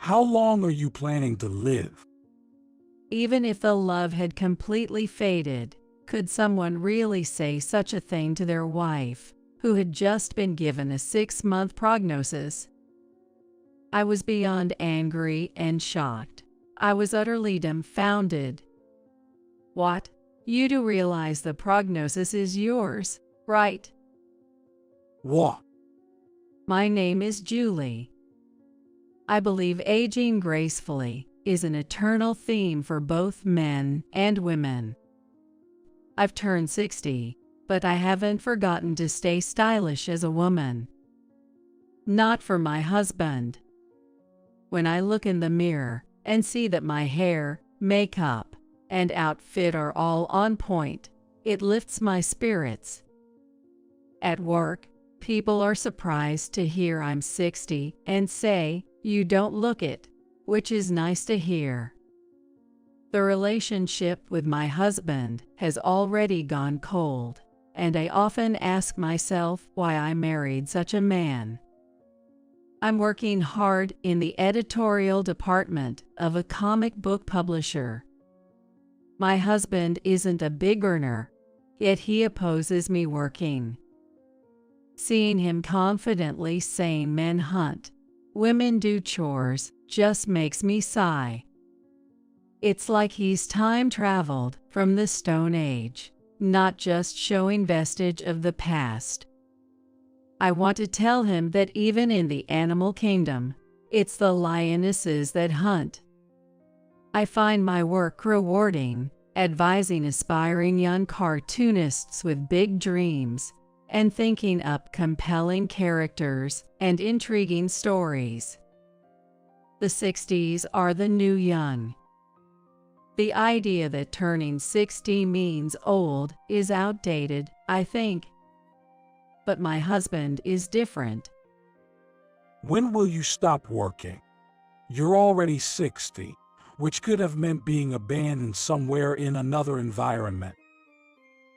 How long are you planning to live? Even if the love had completely faded, could someone really say such a thing to their wife, who had just been given a 6-month prognosis? I was beyond angry and shocked. I was utterly dumbfounded. What? You do realize the prognosis is yours, right? What? My name is Julie. I believe aging gracefully is an eternal theme for both men and women. I've turned 60, but I haven't forgotten to stay stylish as a woman. Not for my husband. When I look in the mirror and see that my hair, makeup, and outfit are all on point, it lifts my spirits. At work, people are surprised to hear I'm 60 and say, "You don't look it," which is nice to hear. The relationship with my husband has already gone cold, and I often ask myself why I married such a man. I'm working hard in the editorial department of a comic book publisher. My husband isn't a big earner, yet he opposes me working. Seeing him confidently saying men hunt, women do chores, just makes me sigh. It's like he's time traveled from the Stone Age, not just showing vestige of the past. I want to tell him that even in the animal kingdom, it's the lionesses that hunt. I find my work rewarding, advising aspiring young cartoonists with big dreams, and thinking up compelling characters and intriguing stories. The 60s are the new young. The idea that turning 60 means old is outdated, I think. But my husband is different. When will you stop working? You're already 60, which could have meant being abandoned somewhere in another environment.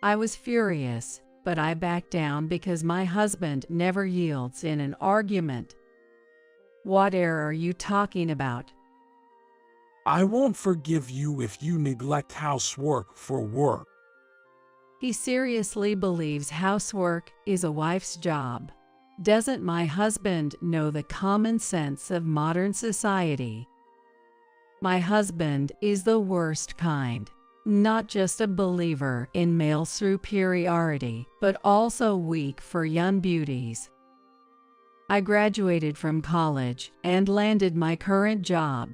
I was furious, but I backed down because my husband never yields in an argument. What era are you talking about? I won't forgive you if you neglect housework for work. He seriously believes housework is a wife's job. Doesn't my husband know the common sense of modern society? My husband is the worst kind, not just a believer in male superiority, but also weak for young beauties. I graduated from college and landed my current job.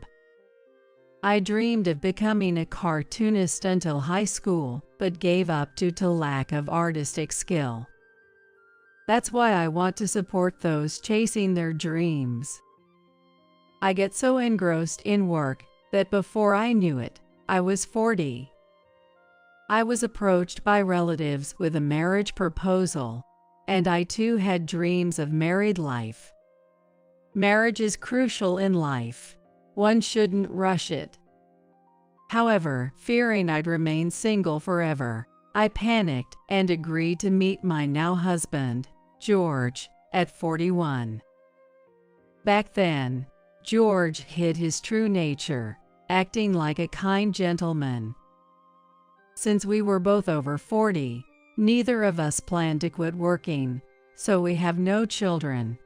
I dreamed of becoming a cartoonist until high school, but gave up due to lack of artistic skill. That's why I want to support those chasing their dreams. I get so engrossed in work that before I knew it, I was 40. I was approached by relatives with a marriage proposal, and I too had dreams of married life. Marriage is crucial in life. One shouldn't rush it. However, fearing I'd remain single forever, I panicked and agreed to meet my now husband, George, at 41. Back then, George hid his true nature, acting like a kind gentleman. Since we were both over 40, neither of us planned to quit working, so we have no children.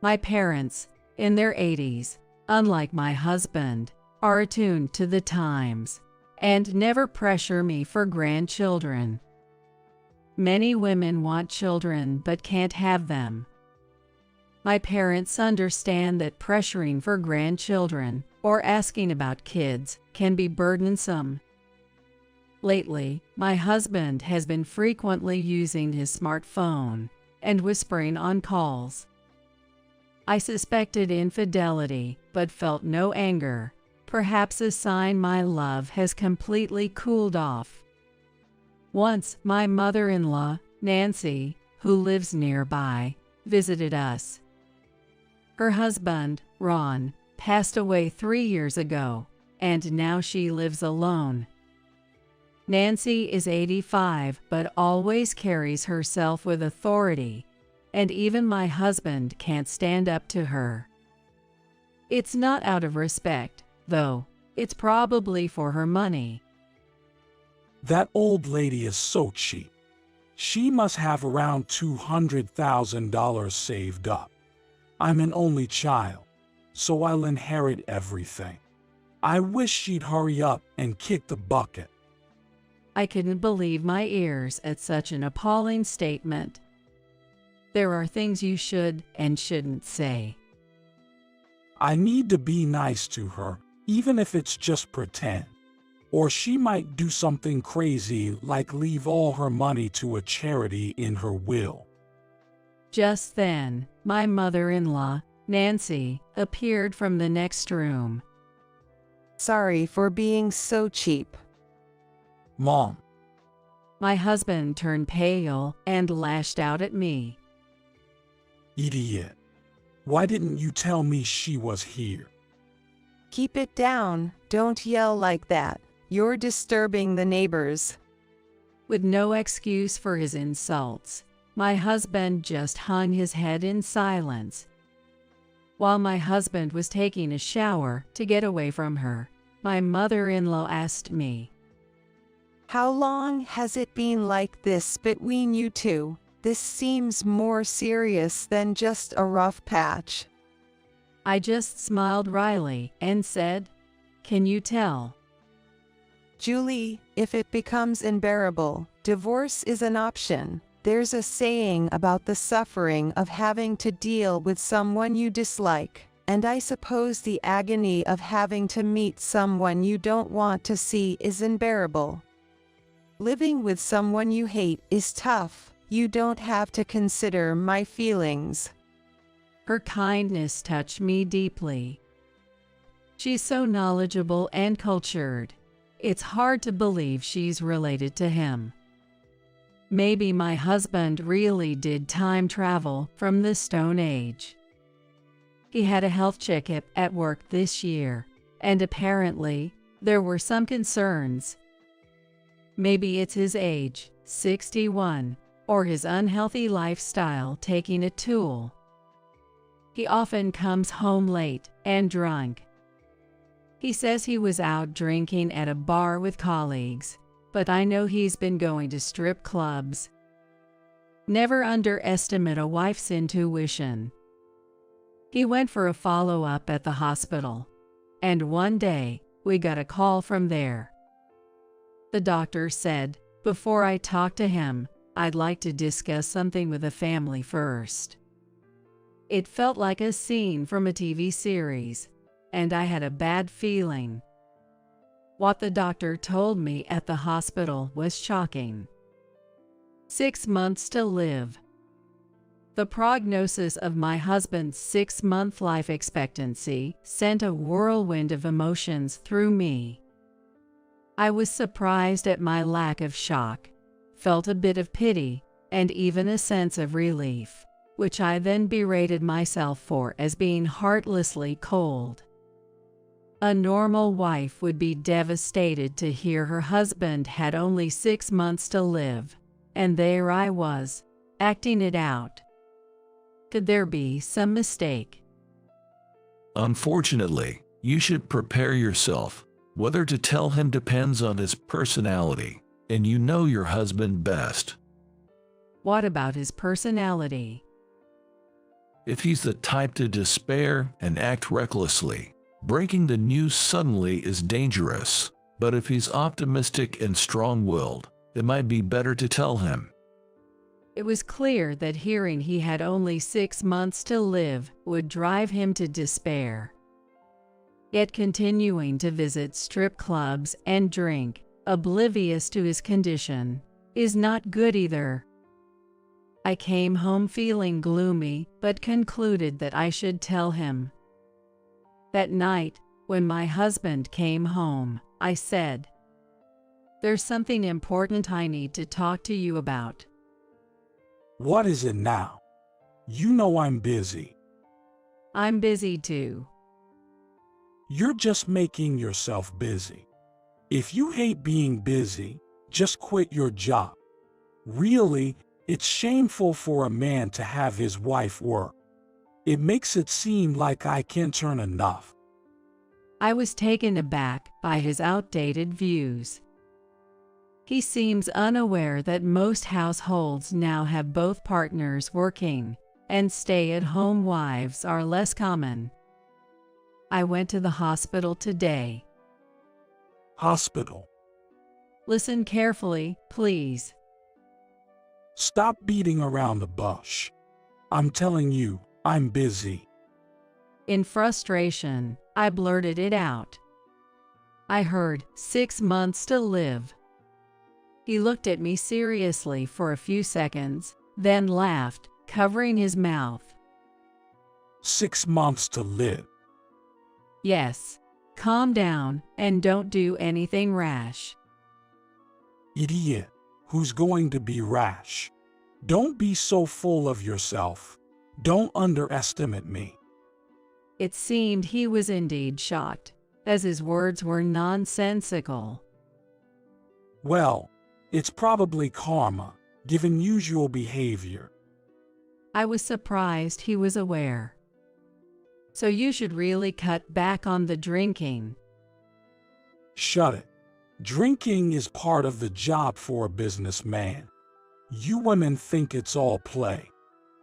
My parents, in their 80s, unlike my husband, are attuned to the times and never pressure me for grandchildren. Many women want children but can't have them. My parents understand that pressuring for grandchildren or asking about kids can be burdensome. Lately, my husband has been frequently using his smartphone and whispering on calls. I suspected infidelity, but felt no anger, perhaps a sign my love has completely cooled off. Once, my mother-in-law, Nancy, who lives nearby, visited us. Her husband, Ron, passed away 3 years ago, and now she lives alone. Nancy is 85 but always carries herself with authority, and even my husband can't stand up to her. It's not out of respect, though. It's probably for her money. That old lady is so cheap. She must have around $200,000 saved up. I'm an only child, so I'll inherit everything. I wish she'd hurry up and kick the bucket. I couldn't believe my ears at such an appalling statement. There are things you should and shouldn't say. I need to be nice to her, even if it's just pretend. Or she might do something crazy like leave all her money to a charity in her will. Just then, my mother-in-law, Nancy, appeared from the next room. Sorry for being so cheap. Mom, My husband turned pale and lashed out at me. idiot. Why didn't you tell me she was here? Keep it down, don't yell like that. You're disturbing the neighbors. With no excuse for his insults, my husband just hung his head in silence. While my husband was taking a shower to get away from her, my mother-in-law asked me, How long has it been like this between you two? This seems more serious than just a rough patch. I just smiled wryly and said, Can you tell? Julie, if it becomes unbearable, divorce is an option. There's a saying about the suffering of having to deal with someone you dislike, and I suppose the agony of having to meet someone you don't want to see is unbearable. Living with someone you hate is tough. You don't have to consider my feelings. Her kindness touched me deeply. She's so knowledgeable and cultured. It's hard to believe she's related to him. Maybe my husband really did time travel from the Stone Age. He had a health checkup at work this year, and apparently, there were some concerns. Maybe it's his age, 61, or his unhealthy lifestyle taking a toll. He often comes home late and drunk. He says he was out drinking at a bar with colleagues, but I know he's been going to strip clubs. Never underestimate a wife's intuition. He went for a follow-up at the hospital, and one day we got a call from there. The doctor said, before I talk to him, I'd like to discuss something with the family first. It felt like a scene from a TV series, and I had a bad feeling. What the doctor told me at the hospital was shocking. 6 months to live. The prognosis of my husband's 6-month life expectancy sent a whirlwind of emotions through me. I was surprised at my lack of shock, felt a bit of pity, and even a sense of relief, which I then berated myself for as being heartlessly cold. A normal wife would be devastated to hear her husband had only 6 months to live, and there I was, acting it out. Could there be some mistake? Unfortunately, you should prepare yourself. Whether to tell him depends on his personality, and you know your husband best. What about his personality? If he's the type to despair and act recklessly, breaking the news suddenly is dangerous. But if he's optimistic and strong-willed, it might be better to tell him. It was clear that hearing he had only 6 months to live would drive him to despair. Yet continuing to visit strip clubs and drink, oblivious to his condition, is not good either. I came home feeling gloomy, but concluded that I should tell him. That night, when my husband came home, I said, "There's something important I need to talk to you about." What is it now? You know I'm busy. I'm busy too. You're just making yourself busy. If you hate being busy, just quit your job. Really, it's shameful for a man to have his wife work. It makes it seem like I can't earn enough. I was taken aback by his outdated views. He seems unaware that most households now have both partners working, and stay-at-home wives are less common. I went to the hospital today. Hospital. Listen carefully, please. Stop beating around the bush. I'm telling you, I'm busy. In frustration, I blurted it out. I heard 6 months to live. He looked at me seriously for a few seconds, then laughed, covering his mouth. 6 months to live. Yes, calm down and don't do anything rash. Idiot, who's going to be rash? Don't be so full of yourself. Don't underestimate me. It seemed he was indeed shocked, as his words were nonsensical. Well, it's probably karma, given usual behavior. I was surprised he was aware. So you should really cut back on the drinking. Shut it. Drinking is part of the job for a businessman. You women think it's all play.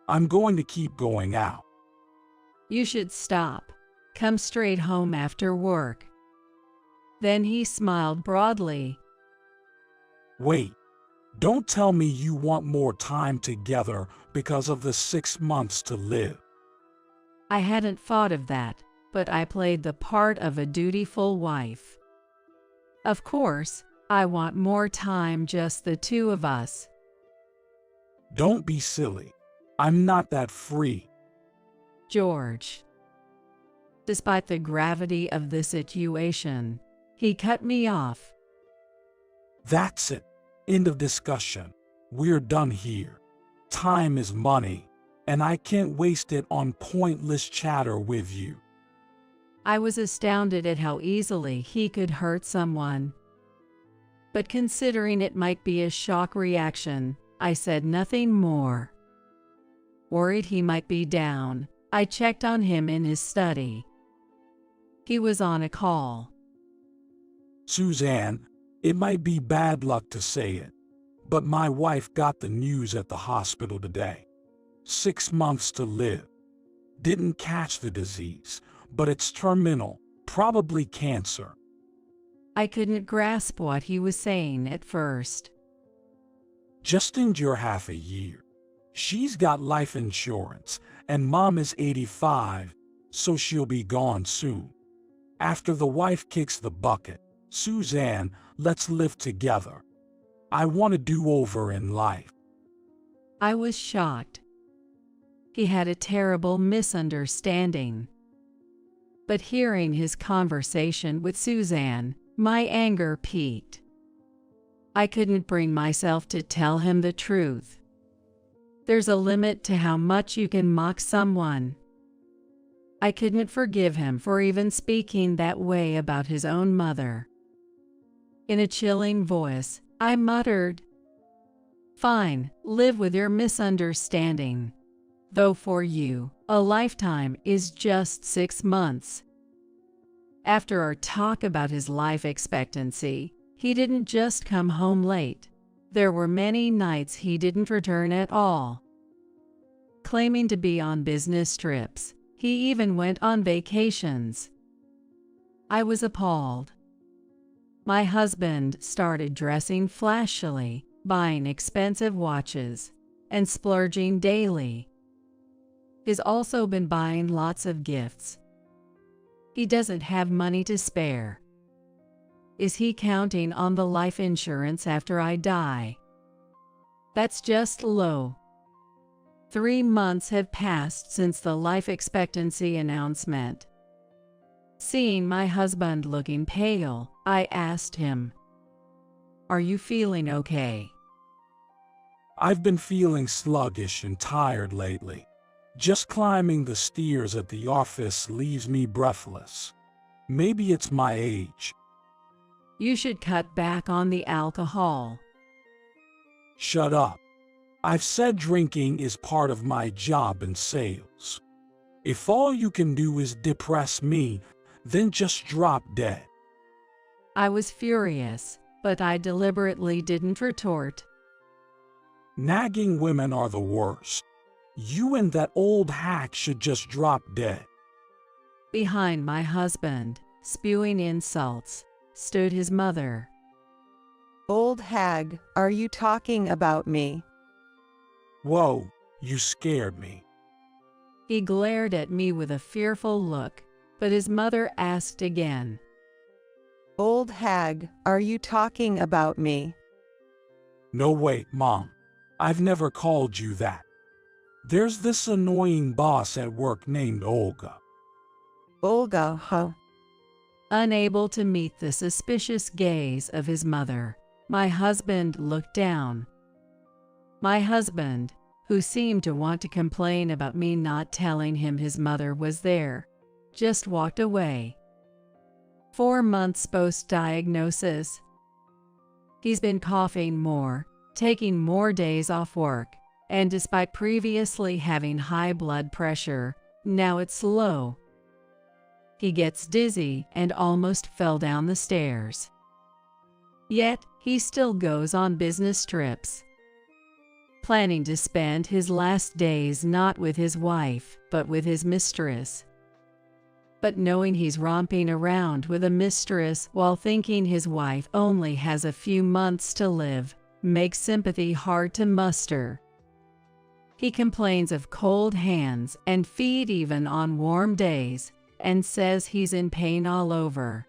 I'm going to keep going out. You should stop. Come straight home after work. Then he smiled broadly. Wait, don't tell me you want more time together because of the 6 months to live. I hadn't thought of that, but I played the part of a dutiful wife. Of course, I want more time, just the two of us. Don't be silly. I'm not that free. George. Despite the gravity of the situation, he cut me off. That's it. End of discussion. We're done here. Time is money, and I can't waste it on pointless chatter with you. I was astounded at how easily he could hurt someone. But considering it might be a shock reaction, I said nothing more. Worried he might be down, I checked on him in his study. He was on a call. Suzanne, it might be bad luck to say it, but my wife got the news at the hospital today. 6 months to live. Didn't catch the disease, but it's terminal, probably cancer. I couldn't grasp what he was saying at first. Just endure half a year. She's got life insurance, and Mom is 85, so she'll be gone soon. After the wife kicks the bucket, Suzanne, let's live together. I want a do-over in life. I was shocked. He had a terrible misunderstanding. But hearing his conversation with Suzanne, my anger peaked. I couldn't bring myself to tell him the truth. There's a limit to how much you can mock someone. I couldn't forgive him for even speaking that way about his own mother. In a chilling voice, I muttered, "Fine, live with your misunderstanding. Though for you, a lifetime is just 6 months." After our talk about his life expectancy, he didn't just come home late. There were many nights he didn't return at all. Claiming to be on business trips, he even went on vacations. I was appalled. My husband started dressing flashily, buying expensive watches, and splurging daily. He's also been buying lots of gifts. He doesn't have money to spare. Is he counting on the life insurance after I die? That's just low. 3 months have passed since the life expectancy announcement. Seeing my husband looking pale, I asked him, "Are you feeling okay?" I've been feeling sluggish and tired lately. Just climbing the stairs at the office leaves me breathless. Maybe it's my age. You should cut back on the alcohol. Shut up. I've said drinking is part of my job in sales. If all you can do is depress me, then just drop dead. I was furious, but I deliberately didn't retort. Nagging women are the worst. You and that old hack should just drop dead. Behind my husband, spewing insults, stood his mother. Old hag, are you talking about me? Whoa, you scared me. He glared at me with a fearful look, but his mother asked again. Old hag, are you talking about me? No, wait, Mom. I've never called you that. There's this annoying boss at work named Olga. Olga, huh? Unable to meet the suspicious gaze of his mother, my husband looked down. My husband, who seemed to want to complain about me not telling him his mother was there, just walked away. 4 months post-diagnosis. He's been coughing more, taking more days off work, and despite previously having high blood pressure, now it's low. He gets dizzy and almost fell down the stairs. Yet, he still goes on business trips, planning to spend his last days not with his wife, but with his mistress. But knowing he's romping around with a mistress while thinking his wife only has a few months to live makes sympathy hard to muster. He complains of cold hands and feet even on warm days, and says he's in pain all over.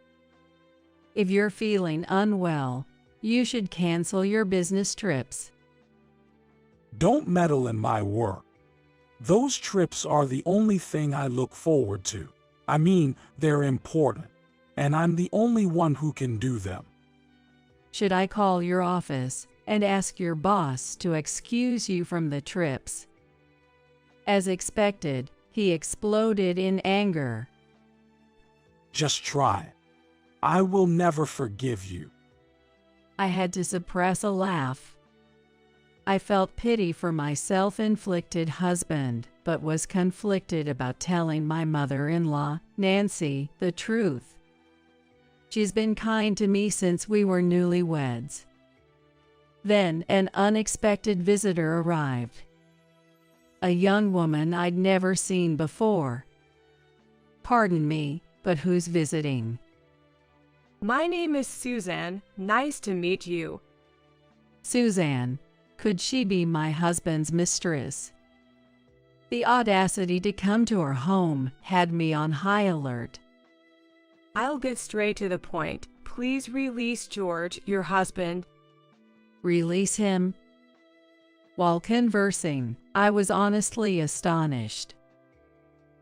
If you're feeling unwell, you should cancel your business trips. Don't meddle in my work. Those trips are the only thing I look forward to. I mean, they're important, and I'm the only one who can do them. Should I call your office and ask your boss to excuse you from the trips? As expected, he exploded in anger. Just try. I will never forgive you. I had to suppress a laugh. I felt pity for my self-inflicted husband, but was conflicted about telling my mother-in-law, Nancy, the truth. She's been kind to me since we were newlyweds. Then an unexpected visitor arrived. A young woman I'd never seen before. Pardon me, but who's visiting? My name is Suzanne. Nice to meet you. Suzanne. Could she be my husband's mistress? The audacity to come to her home had me on high alert. I'll get straight to the point. Please release George, your husband. Release him? While conversing, I was honestly astonished.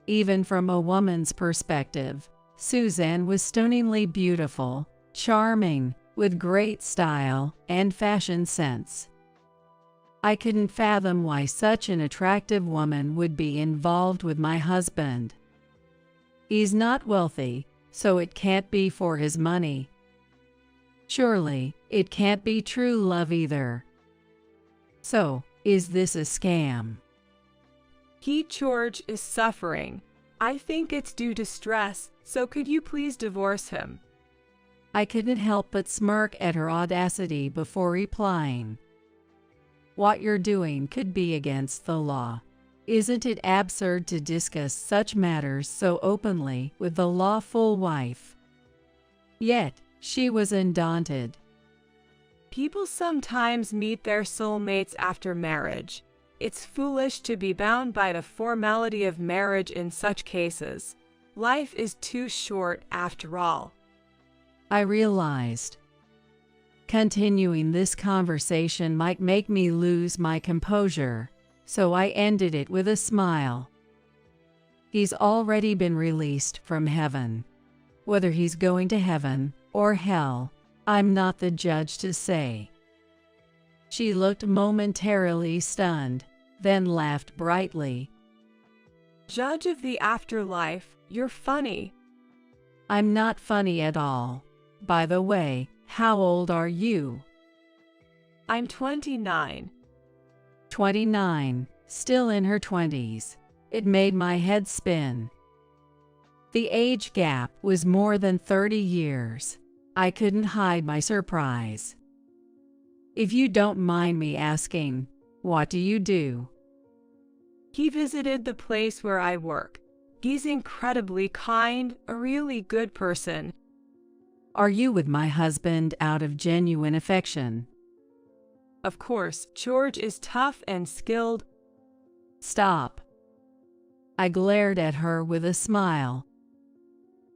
Even from a woman's perspective, Suzanne was stunningly beautiful, charming, with great style and fashion sense. I couldn't fathom why such an attractive woman would be involved with my husband. He's not wealthy, so it can't be for his money. Surely, it can't be true love either. So, is this a scam? George is suffering. I think it's due to stress, so could you please divorce him? I couldn't help but smirk at her audacity before replying. What you're doing could be against the law. Isn't it absurd to discuss such matters so openly with the lawful wife? Yet, she was undaunted. People sometimes meet their soulmates after marriage. It's foolish to be bound by the formality of marriage in such cases. Life is too short after all. I realized. Continuing this conversation might make me lose my composure, so I ended it with a smile. He's already been released from heaven. Whether he's going to heaven or hell, I'm not the judge to say. She looked momentarily stunned, then laughed brightly. Judge of the afterlife, you're funny. I'm not funny at all. By the way, how old are you? I'm 29. 29, still in her 20s. It made my head spin. The age gap was more than 30 years. I couldn't hide my surprise. If you don't mind me asking, what do you do? He visited the place where I work. He's incredibly kind, a really good person. Are you with my husband out of genuine affection? Of course, George is tough and skilled. Stop. I glared at her with a smile.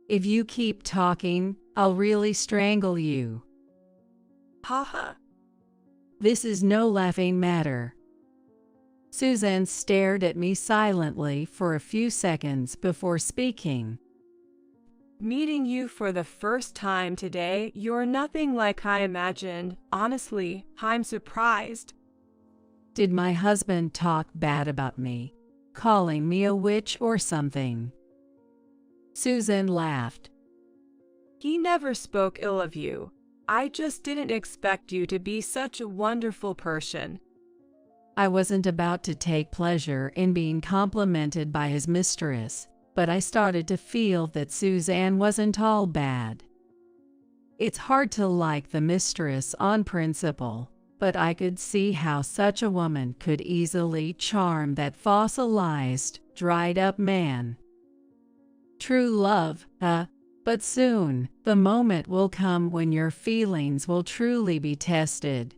If you keep talking, I'll really strangle you. Haha. This is no laughing matter. Suzanne stared at me silently for a few seconds before speaking. Meeting you for the first time today, you're nothing like I imagined. Honestly, I'm surprised. Did my husband talk bad about me, calling me a witch or something? Suzanne laughed. He never spoke ill of you. I just didn't expect you to be such a wonderful person. I wasn't about to take pleasure in being complimented by his mistress, but I started to feel that Suzanne wasn't all bad. It's hard to like the mistress on principle, but I could see how such a woman could easily charm that fossilized, dried-up man. True love, but soon, the moment will come when your feelings will truly be tested.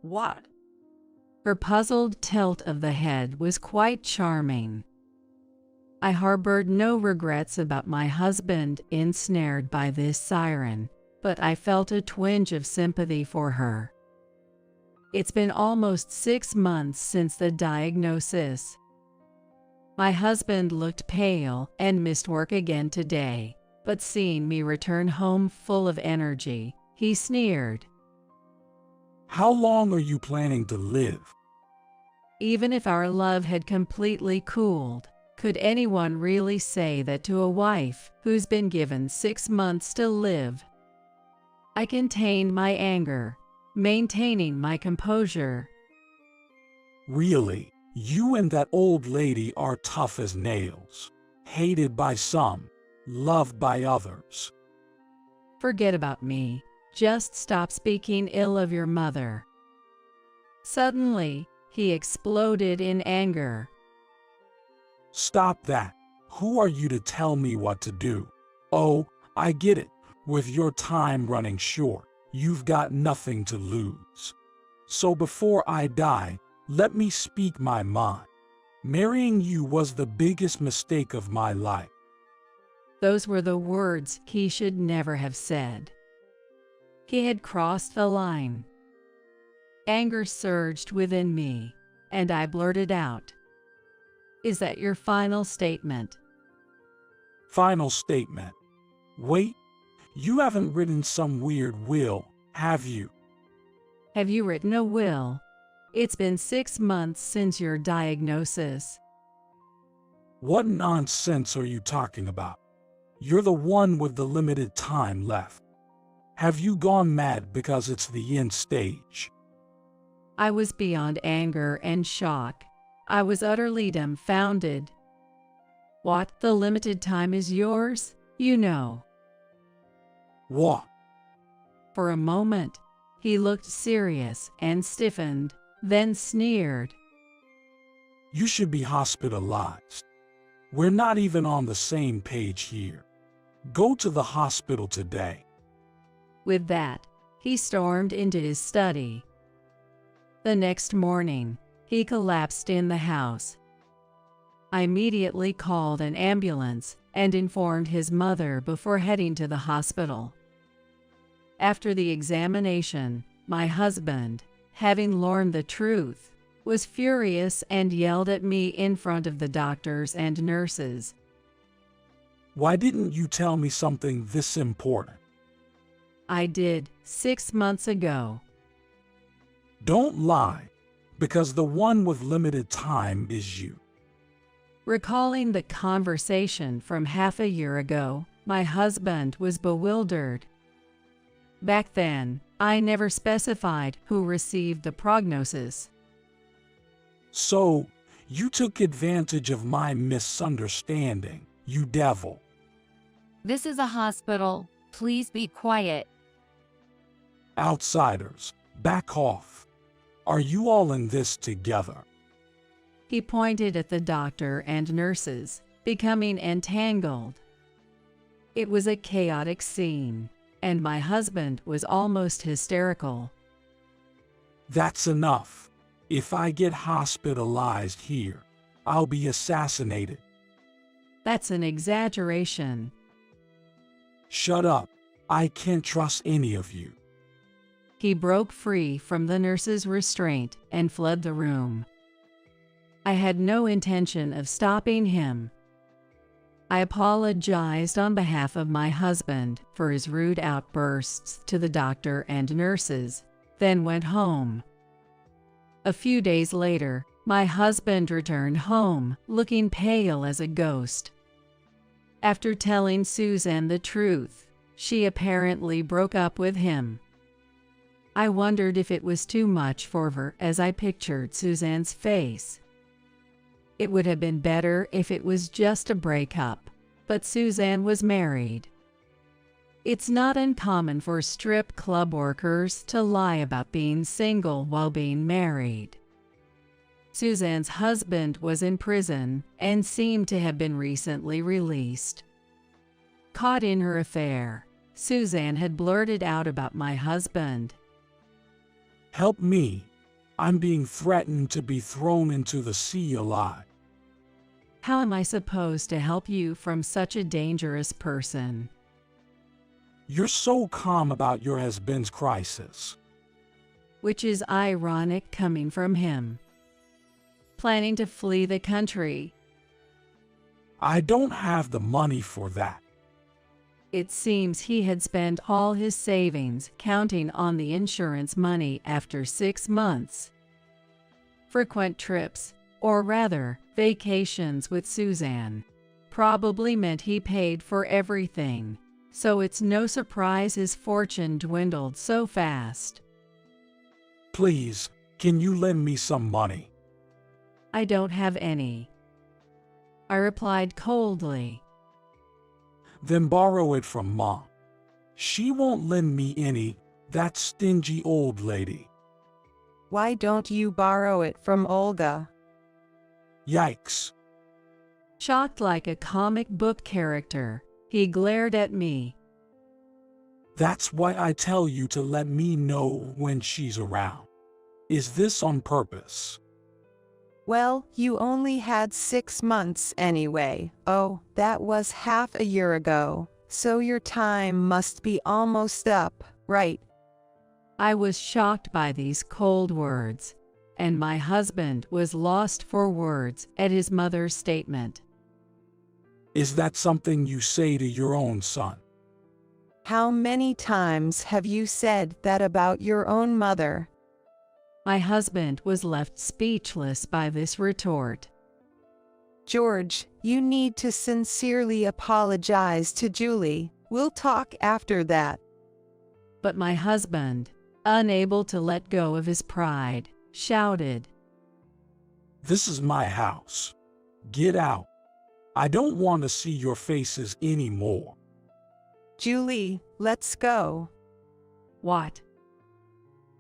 What? Her puzzled tilt of the head was quite charming. I harbored no regrets about my husband ensnared by this siren, but I felt a twinge of sympathy for her. It's been almost 6 months since the diagnosis. My husband looked pale and missed work again today, but seeing me return home full of energy, he sneered. How long are you planning to live? Even if our love had completely cooled, could anyone really say that to a wife who's been given 6 months to live? I contained my anger, maintaining my composure. Really, you and that old lady are tough as nails. Hated by some, loved by others. Forget about me. Just stop speaking ill of your mother. Suddenly, he exploded in anger. Stop that. Who are you to tell me what to do? Oh, I get it. With your time running short, you've got nothing to lose. So before I die, let me speak my mind. Marrying you was the biggest mistake of my life. Those were the words he should never have said. He had crossed the line. Anger surged within me, and I blurted out, "Is that your final statement?" Final statement. Wait, you haven't written some weird will, have you? Have you written a will? It's been 6 months since your diagnosis. What nonsense are you talking about? You're the one with the limited time left. Have you gone mad because it's the end stage? I was beyond anger and shock. I was utterly dumbfounded. What, the limited time is yours? You know. What? For a moment, he looked serious and stiffened, then sneered. You should be hospitalized. We're not even on the same page here. Go to the hospital today. With that, he stormed into his study. The next morning, he collapsed in the house. I immediately called an ambulance and informed his mother before heading to the hospital. After the examination, my husband, having learned the truth, was furious and yelled at me in front of the doctors and nurses. Why didn't you tell me something this important? I did 6 months ago. Don't lie, because the one with limited time is you. Recalling the conversation from half a year ago, my husband was bewildered. Back then, I never specified who received the prognosis. So, You took advantage of my misunderstanding, you devil. This is a hospital. Please be quiet. Outsiders, back off. Are you all in this together? He pointed at the doctor and nurses, becoming entangled. It was a chaotic scene, and my husband was almost hysterical. That's enough. If I get hospitalized here, I'll be assassinated. That's an exaggeration. Shut up. I can't trust any of you. He broke free from the nurse's restraint and fled the room. I had no intention of stopping him. I apologized on behalf of my husband for his rude outbursts to the doctor and nurses, then went home. A few days later, my husband returned home, looking pale as a ghost. After telling Susan the truth, she apparently broke up with him. I wondered if it was too much for her as I pictured Suzanne's face. It would have been better if it was just a breakup, but Suzanne was married. It's not uncommon for strip club workers to lie about being single while being married. Suzanne's husband was in prison and seemed to have been recently released. Caught in her affair, Suzanne had blurted out about my husband. Help me. I'm being threatened to be thrown into the sea alive. How am I supposed to help you from such a dangerous person? You're so calm about your husband's crisis. Which is ironic coming from him. Planning to flee the country. I don't have the money for that. It seems he had spent all his savings counting on the insurance money after 6 months. Frequent trips, or rather, vacations with Suzanne, probably meant he paid for everything, so it's no surprise his fortune dwindled so fast. Please, can you lend me some money? I don't have any, I replied coldly. Then borrow it from Mom. She won't lend me any, that stingy old lady. Why don't you borrow it from Olga? Yikes. Shocked like a comic book character, he glared at me. That's why I tell you to let me know when she's around. Is this on purpose? Well, you only had 6 months anyway. Oh, that was half a year ago, so your time must be almost up, right? I was shocked by these cold words, and my husband was lost for words at his mother's statement. Is that something you say to your own son? How many times have you said that about your own mother? My husband was left speechless by this retort. George, you need to sincerely apologize to Julie. We'll talk after that. But my husband, unable to let go of his pride, shouted, This is my house. Get out. I don't want to see your faces anymore. Julie, let's go. What?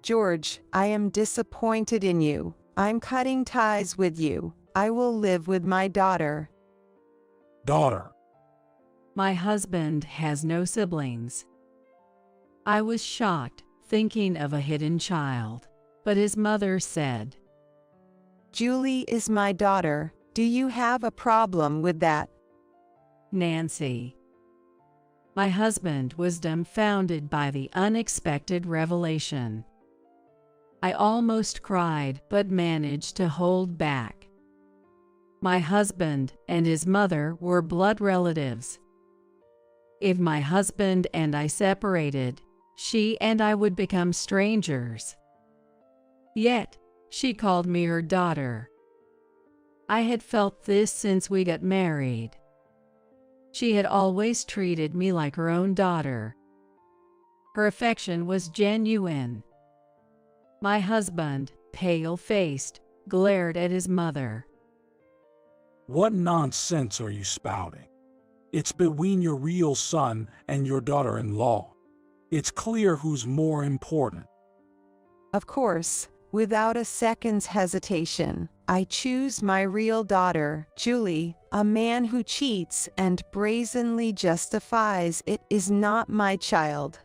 George, I am disappointed in you. I'm cutting ties with you. I will live with my daughter. Daughter. My husband has no siblings. I was shocked, thinking of a hidden child, but his mother said, Julie is my daughter. Do you have a problem with that? Nancy. My husband was dumbfounded by the unexpected revelation. I almost cried but managed to hold back. My husband and his mother were blood relatives. If my husband and I separated, she and I would become strangers. Yet, she called me her daughter. I had felt this since we got married. She had always treated me like her own daughter. Her affection was genuine. My husband, pale-faced, glared at his mother. What nonsense are you spouting? It's between your real son and your daughter-in-law. It's clear who's more important. Of course, without a second's hesitation, I choose my real daughter, Julie. A man who cheats and brazenly justifies it is not my child.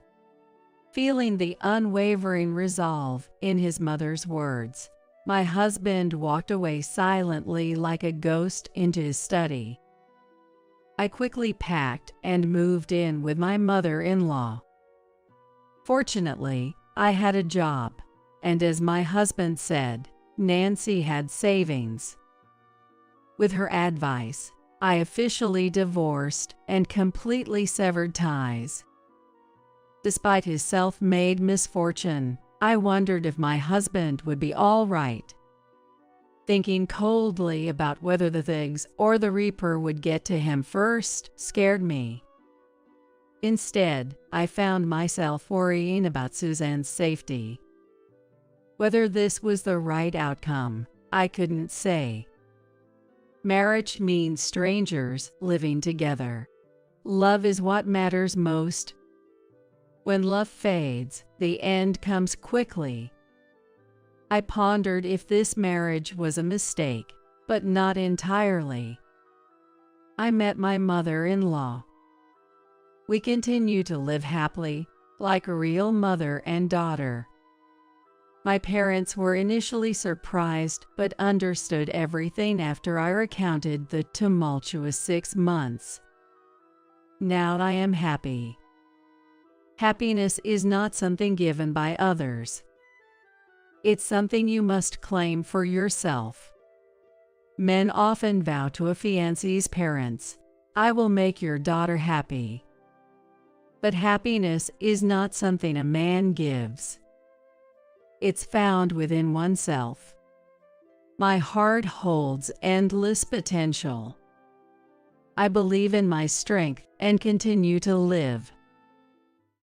Feeling the unwavering resolve in his mother's words, my husband walked away silently like a ghost into his study. I quickly packed and moved in with my mother-in-law. Fortunately, I had a job, and as my husband said, Nancy had savings. With her advice, I officially divorced and completely severed ties. Despite his self-made misfortune, I wondered if my husband would be all right. Thinking coldly about whether the Thigs or the Reaper would get to him first scared me. Instead, I found myself worrying about Suzanne's safety. Whether this was the right outcome, I couldn't say. Marriage means strangers living together. Love is what matters most. When love fades, the end comes quickly. I pondered if this marriage was a mistake, but not entirely. I met my mother-in-law. We continue to live happily, like a real mother and daughter. My parents were initially surprised but understood everything after I recounted the tumultuous 6 months. Now I am happy. Happiness is not something given by others. It's something you must claim for yourself. Men often vow to a fiancé's parents, "I will make your daughter happy." But happiness is not something a man gives. It's found within oneself. My heart holds endless potential. I believe in my strength and continue to live.